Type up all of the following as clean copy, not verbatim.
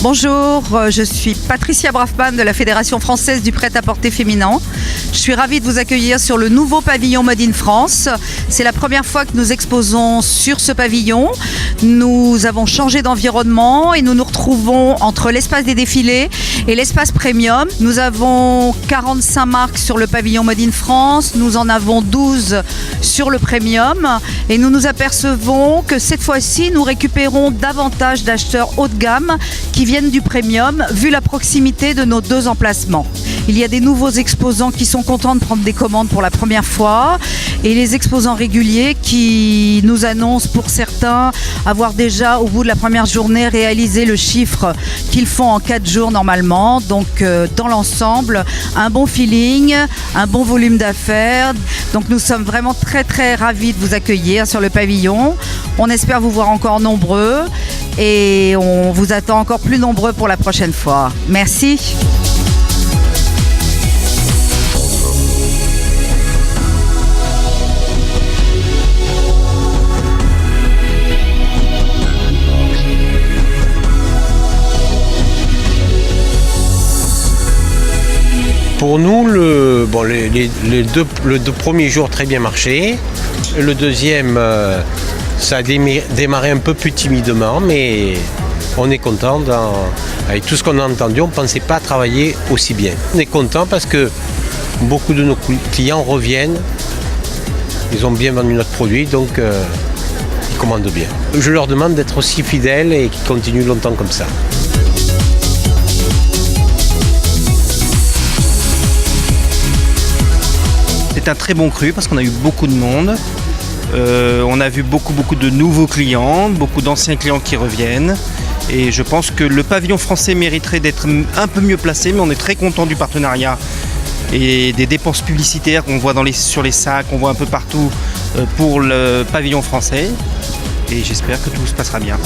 Bonjour, je suis Patricia Braffman de la Fédération française du prêt-à-porter féminin. Je suis ravie de vous accueillir sur le nouveau pavillon Made in France. C'est la première fois que nous exposons sur ce pavillon. Nous avons changé d'environnement et nous nous retrouvons entre l'espace des défilés et l'espace premium. Nous avons 45 marques sur le pavillon Made in France, nous en avons 12 sur le premium et nous nous apercevons que cette fois-ci nous récupérons davantage d'acheteurs haut de gamme qui viennent du premium vu la proximité de nos deux emplacements. Il y a des nouveaux exposants qui sont contents de prendre des commandes pour la première fois et les exposants réguliers qui nous annoncent pour certains avoir déjà au bout de la première journée réalisé le chiffre qu'ils font en 4 jours normalement. Donc dans l'ensemble, un bon feeling, un bon volume d'affaires. Donc nous sommes vraiment très ravis de vous accueillir sur le pavillon. On espère vous voir encore nombreux et on vous attend encore plus nombreux pour la prochaine fois. Merci. Pour nous, les deux premiers jours très bien marché. Le deuxième, ça a démarré un peu plus timidement, mais on est content. Avec tout ce qu'on a entendu, on ne pensait pas travailler aussi bien. On est content parce que beaucoup de nos clients reviennent. Ils ont bien vendu notre produit, donc ils commandent bien. Je leur demande d'être aussi fidèles et qu'ils continuent longtemps comme ça. C'est un très bon cru parce qu'on a eu beaucoup de monde. On a vu beaucoup de nouveaux clients, beaucoup d'anciens clients qui reviennent. Et je pense que le pavillon français mériterait d'être un peu mieux placé, mais on est très content du partenariat et des dépenses publicitaires qu'on voit sur les sacs, qu'on voit un peu partout pour le pavillon français. Et j'espère que tout se passera bien.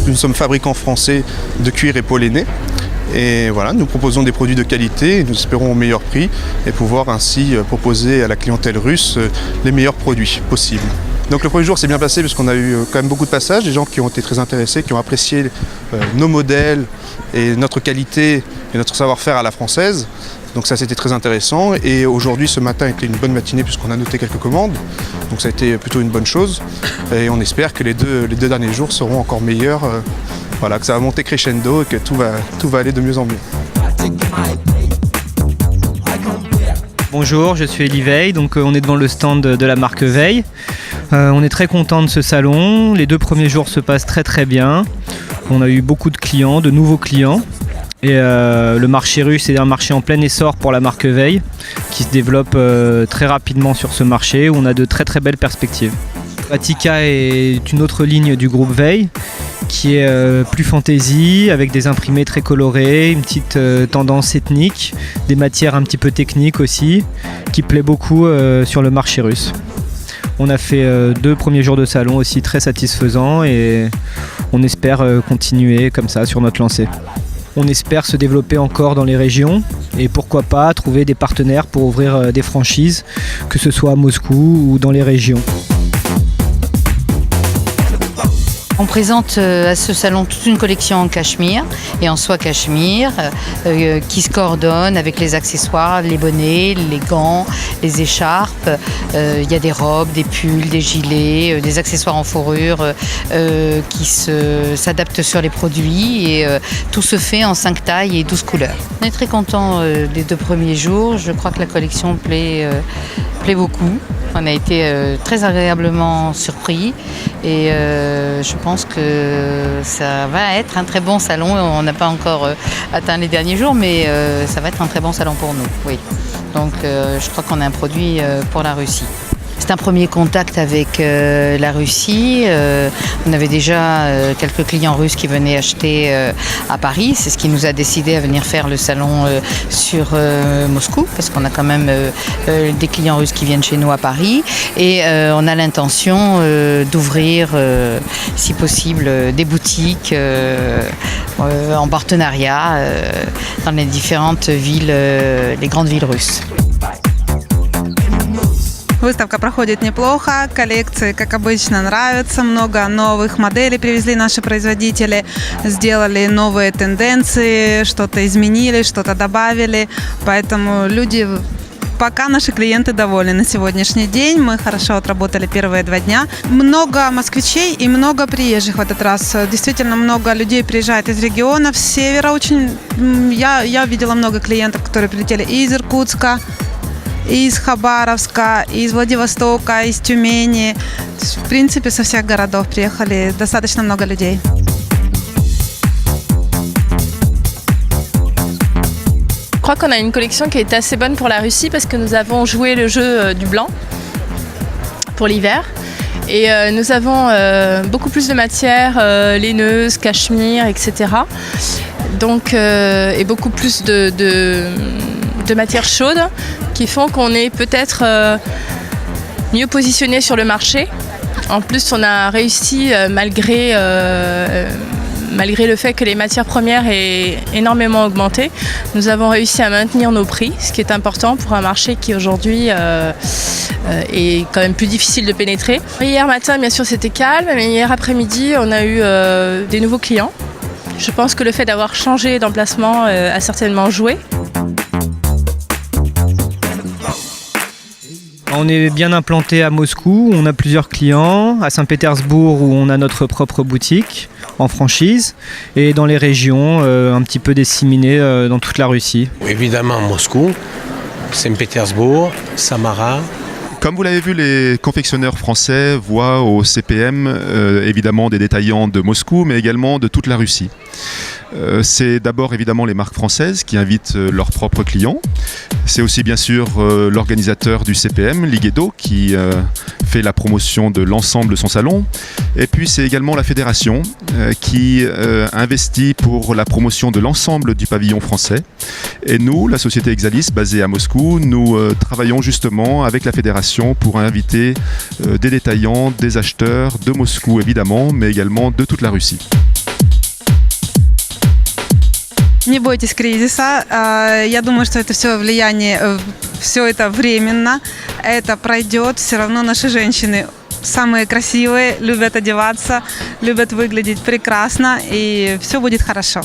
Nous sommes fabricants français de cuir et polléné et voilà, nous proposons des produits de qualité et nous espérons au meilleur prix et pouvoir ainsi proposer à la clientèle russe les meilleurs produits possibles. Donc le premier jour s'est bien passé parce qu'on a eu quand même beaucoup de passages, des gens qui ont été très intéressés, qui ont apprécié nos modèles et notre qualité et notre savoir-faire à la française. Donc ça c'était très intéressant et aujourd'hui ce matin était une bonne matinée puisqu'on a noté quelques commandes. Donc ça a été plutôt une bonne chose et on espère que les deux derniers jours seront encore meilleurs. Voilà, que ça va monter crescendo et que tout va aller de mieux en mieux. Bonjour, je suis Elie Veil, donc on est devant le stand de la marque Veil. On est très content de ce salon, les 2 premiers jours se passent très bien. On a eu beaucoup de clients, de nouveaux clients. Et le marché russe est un marché en plein essor pour la marque Veil, qui se développe très rapidement sur ce marché où on a de très belles perspectives. Batika est une autre ligne du groupe Veil, qui est plus fantaisie, avec des imprimés très colorés, une petite tendance ethnique, des matières un petit peu techniques aussi, qui plaît beaucoup sur le marché russe. On a fait 2 premiers jours de salon aussi très satisfaisants et on espère continuer comme ça sur notre lancée. On espère se développer encore dans les régions et pourquoi pas trouver des partenaires pour ouvrir des franchises, que ce soit à Moscou ou dans les régions. On présente à ce salon toute une collection en cachemire et en soie cachemire qui se coordonne avec les accessoires, les bonnets, les gants, les écharpes. Il y a des robes, des pulls, des gilets, des accessoires en fourrure qui s'adaptent sur les produits et tout se fait en 5 tailles et 12 couleurs. On est très contents des 2 premiers jours. Je crois que la collection plaît beaucoup. On a été très agréablement surpris et je pense que ça va être un très bon salon. On n'a pas encore atteint les derniers jours, mais ça va être un très bon salon pour nous. Oui. Donc je crois qu'on a un produit pour la Russie. C'est un premier contact avec la Russie. On avait déjà quelques clients russes qui venaient acheter à Paris. C'est ce qui nous a décidé à venir faire le salon sur Moscou, parce qu'on a quand même des clients russes qui viennent chez nous à Paris. Et on a l'intention d'ouvrir, si possible, des boutiques en partenariat dans les différentes villes, les grandes villes russes. Выставка проходит неплохо, коллекции, как обычно, нравятся. Много новых моделей привезли наши производители, сделали новые тенденции, что-то изменили, что-то добавили. Поэтому пока наши клиенты довольны на сегодняшний день. Мы хорошо отработали первые 2 дня. Много москвичей и много приезжих в этот раз. Действительно много людей приезжает из регионов, с севера. Я видела много клиентов, которые прилетели и из Иркутска, из Хабаровска, из Владивостока, из Тюмени. В принципе, со всех городов приехали достаточно много людей. Je crois qu'on a une collection qui est assez bonne pour la Russie parce que nous avons joué le jeu du blanc pour l'hiver. Et nous avons beaucoup plus de matières laineuses, cachemire, etc. Donc, et beaucoup plus de matières chaudes qui font qu'on est peut-être mieux positionné sur le marché. En plus, on a réussi, malgré le fait que les matières premières aient énormément augmenté, nous avons réussi à maintenir nos prix, ce qui est important pour un marché qui aujourd'hui est quand même plus difficile de pénétrer. Hier matin, bien sûr, c'était calme, mais hier après-midi, on a eu des nouveaux clients. Je pense que le fait d'avoir changé d'emplacement a certainement joué. On est bien implanté à Moscou, on a plusieurs clients, à Saint-Pétersbourg où on a notre propre boutique en franchise et dans les régions un petit peu disséminées dans toute la Russie. Évidemment Moscou, Saint-Pétersbourg, Samara. Comme vous l'avez vu, les confectionneurs français voient au CPM évidemment des détaillants de Moscou, mais également de toute la Russie. C'est d'abord évidemment les marques françaises qui invitent leurs propres clients. C'est aussi bien sûr l'organisateur du CPM, Ligado, qui fait la promotion de l'ensemble de son salon. Et puis c'est également la fédération qui investit pour la promotion de l'ensemble du pavillon français. Et nous, la société Exalis, basée à Moscou, nous travaillons justement avec la fédération pour inviter des détaillants, des acheteurs de Moscou évidemment, mais également de toute la Russie. Не бойтесь кризиса. Я думаю, что это все влияние, все это временно. Это пройдет. Все равно наши женщины самые красивые, любят одеваться, любят выглядеть прекрасно, и все будет хорошо.